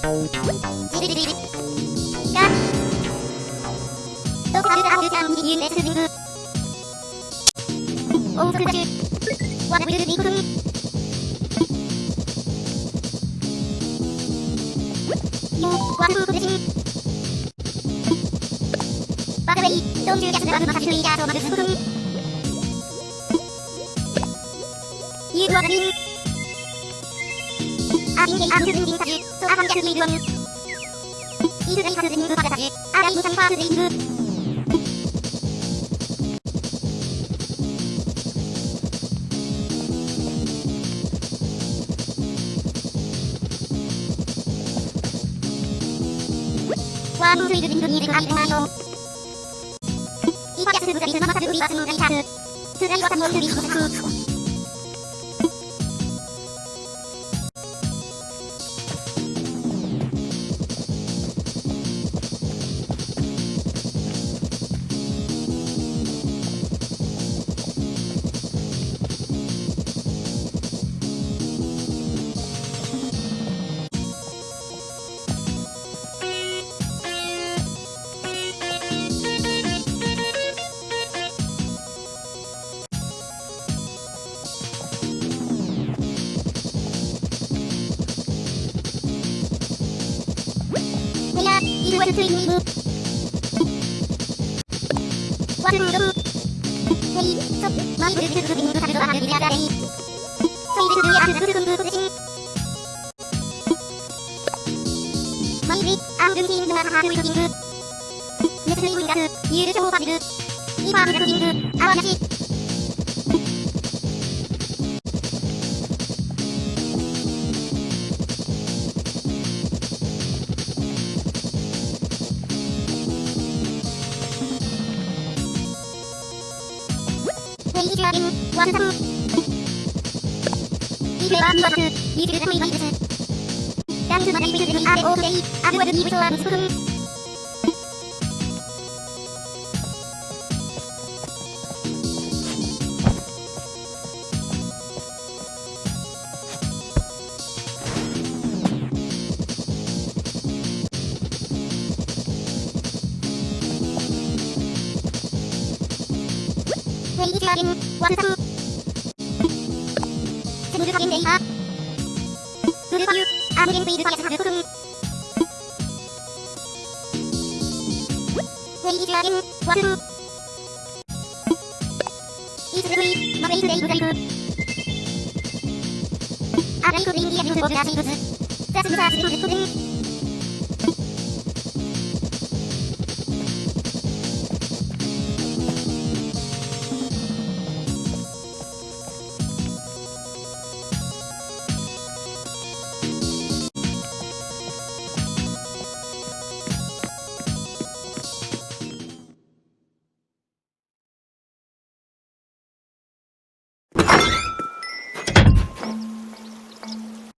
ジルジルがどこかルダールちゃんにユーレスリングオープンダッシュワンブルリンクヨーワンブークデシンバトレイドンジューキャスワンマサシルイヤートマルスブルンユーワーリンアビンゲイアングルンリンサジュソアファンキャスリールオンイルレイハルリングパタサジュアライムサンファールリングワームスイルリングにいるアイルマイノイパキャスブザリスママサルウリバスムライタースライワタモンルリングサクイルワルツイニングワルルドムヘイソマイブルジルグリングサルドアハルビラダレイソイルルヤアルルルルンブークデシンマイリアンルンキングマハールウィルキングネスリングイラスユールショーファビルイファームルキングアワナシイジュアリンワンサムイフレワンワークイジュルレイワイルスダンスマネイビルルミアレオープレイアルワルニブソアムスプルンイジュアリンワンサムセムルカゲンレイハブルファユアムゲンフィールファヤスハルククンイジュアリンワンサムイスレブイマベイスレイブザイフアライフリンギアビューボブラシーブズザスブザースリングクデン